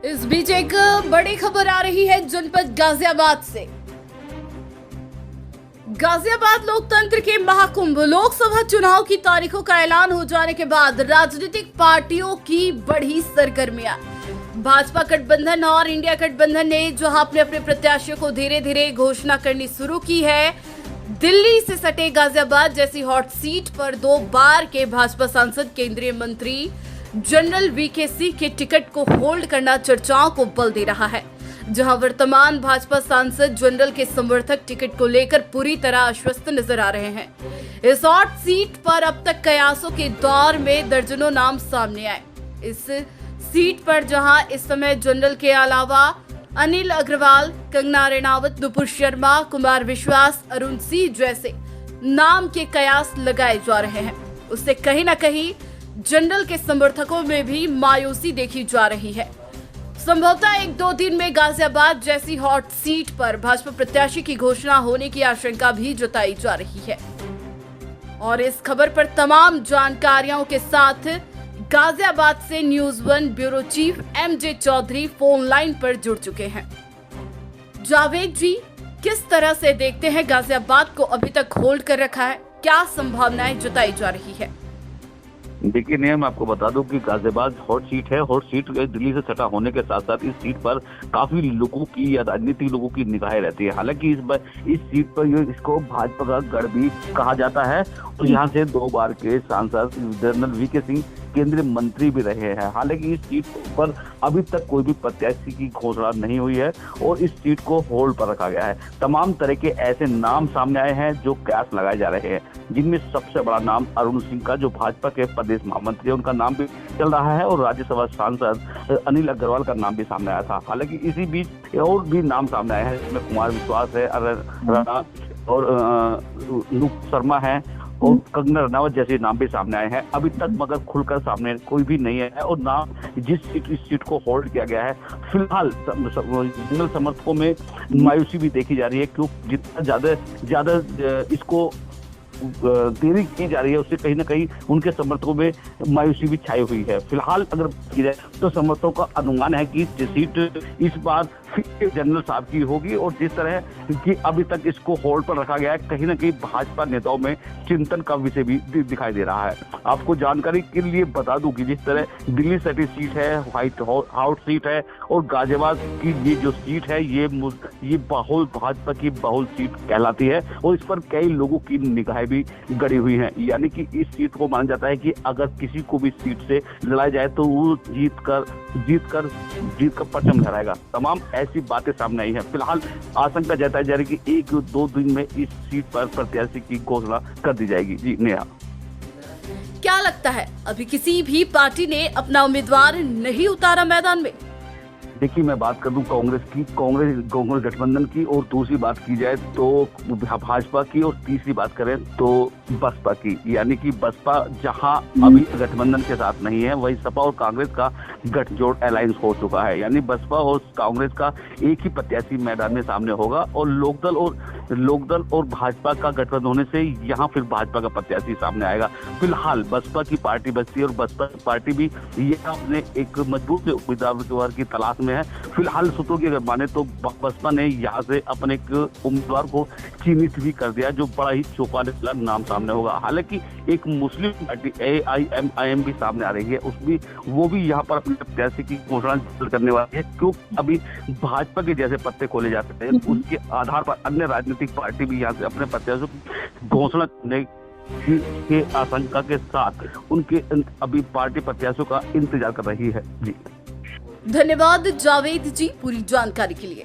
इस बीच एक बड़ी खबर आ रही है जनपद गाजियाबाद से। गाजियाबाद लोकतंत्र के महाकुंभ लोकसभा चुनाव की तारीखों का ऐलान हो जाने के बाद राजनीतिक पार्टियों की बढ़ी सरगर्मियां। भाजपा गठबंधन और इंडिया गठबंधन ने जहां अपने अपने प्रत्याशियों को धीरे धीरे घोषणा करनी शुरू की है, दिल्ली से सटे गाजियाबाद जैसी हॉट सीट पर 2 बार के भाजपा सांसद केंद्रीय मंत्री जनरल वीके सिंह के टिकट को होल्ड करना चर्चाओं को बल दे रहा है। जहां वर्तमान भाजपा सांसद जनरल के समर्थक टिकट को लेकर पूरी तरह आश्वस्त नजर आ रहे हैं। इस हॉट सीट पर अब तक कयासों के दौर में दर्जनों नाम सामने आए। इस सीट पर जहां इस समय जनरल के अलावा अनिल अग्रवाल, कंगना रनौत, नुपुर शर्मा, कुमार विश्वास, अरुण सिंह जैसे नाम के कयास लगाए जा रहे हैं, उससे कहीं न कहीं जनरल के समर्थकों में भी मायूसी देखी जा रही है। संभवतः 1-2 दिन में गाजियाबाद जैसी हॉट सीट पर भाजपा प्रत्याशी की घोषणा होने की आशंका भी जताई जा रही है। और इस खबर पर तमाम जानकारियों के साथ गाजियाबाद से news 1 bureau chief MJ Chaudhary phone line पर जुड़ चुके हैं। जावेद जी, किस तरह से देखते हैं गाजियाबाद को अभी तक होल्ड कर रखा है, क्या संभावनाएं जताई जा रही है? देखिए नेहा, मैं आपको बता दूं कि गाजियाबाद हॉट सीट है। हॉट सीट दिल्ली से सटा होने के साथ साथ इस सीट पर काफी लोगों की या राजनीतिक लोगों की निगाहें रहती है। हालांकि इस सीट पर इसको भाजपा का गढ़ भी कहा जाता है और यहाँ से 2 बार के सांसद जनरल वीके सिंह केंद्रीय मंत्री भी रहे हैं। हालांकि इस सीट पर अभी तक कोई भी प्रत्याशी की घोषणा नहीं हुई है और इस सीट को होल्ड पर रखा गया है। तमाम तरह के ऐसे नाम सामने आए हैं जो कयास लगाए जा रहे हैं, जिनमें सबसे बड़ा नाम अरुण सिंह का, जो भाजपा के प्रदेश महामंत्री है, उनका नाम भी चल रहा है और राज्यसभा सांसद अनिल अग्रवाल का नाम भी सामने आया था। हालांकि इसी बीच और भी नाम सामने आए हैं, जिसमें कुमार विश्वास है और नुपुर शर्मा है और कंगना रनौत जैसे नाम भी सामने आए हैं। अभी तक मगर खुलकर सामने कोई भी नहीं है और नाम इस सीट को होल्ड किया गया है। फिलहाल जनरल समर्थकों में मायूसी भी देखी जा रही है, क्योंकि जितना ज्यादा इसको देरी की जा रही है, उससे कहीं ना कहीं उनके समर्थकों में मायूसी भी छाई हुई है। फिलहाल अगर की जाए तो समर्थकों का अनुमान है कि सीट इस बार फिर जनरल साहब की होगी और जिस तरह कि अभी तक इसको होल्ड पर रखा गया है, कहीं ना कहीं भाजपा नेताओं में चिंतन का विषय भी दिखाई दे रहा है। आपको जानकारी के लिए बता दूं कि जिस तरह दिल्ली सटी सीट है, हाउट सीट है और गाजियाबाद की ये जो सीट है ये बहुल भाजपा की बहुल सीट कहलाती है और इस पर कई लोगों की निगाहें भी गड़ी हुई हैं। यानी कि इस सीट को माना जाता है कि अगर किसी को भी सीट से लड़ाया जाए तो वो जीत कर परचम लहराएगा। तमाम ऐसी बातें सामने आई है। फिलहाल आशंका जताई जा रही है कि 1-2 दिन में इस सीट पर प्रत्याशी की घोषणा कर दी जाएगी। जी नेहा, क्या लगता है अभी किसी भी पार्टी ने अपना उम्मीदवार नहीं उतारा मैदान में? देखिए, मैं बात कर दूं कांग्रेस गठबंधन की, और दूसरी बात की जाए तो भाजपा की, और तीसरी बात करें तो बसपा की। यानी कि बसपा जहां अभी गठबंधन के साथ नहीं है, वही सपा और कांग्रेस का गठजोड़ अलायंस हो चुका है। यानी बसपा और कांग्रेस का एक ही प्रत्याशी मैदान में सामने होगा और लोकदल और भाजपा का गठबंधन होने से यहाँ फिर भाजपा का प्रत्याशी सामने आएगा। फिलहाल बसपा की पार्टी बचती है और बसपा पार्टी भी ये अपने एक मजबूत उम्मीदवार की तलाश में है। फिलहाल सूत्रों की अगर माने तो बसपा ने यहाँ से अपने एक उम्मीदवार को चिन्हित भी कर दिया, जो बड़ा ही चौंकाने वाला नाम सामने होगा। हालांकि एक मुस्लिम पार्टी AIMIM भी सामने आ रही है, वो भी यहाँ पर अपने प्रत्याशी की घोषणा करने वाली है, क्योंकि अभी भाजपा के जैसे पत्ते खोले जाते हैं, उसके आधार पर अन्य राजनीतिक पार्टी भी यहाँ से अपने प्रत्याशियों की घोषणा करने के आशंका के साथ उनके अभी पार्टी प्रत्याशियों का इंतजार कर रही है। जी धन्यवाद जावेद जी पूरी जानकारी के लिए।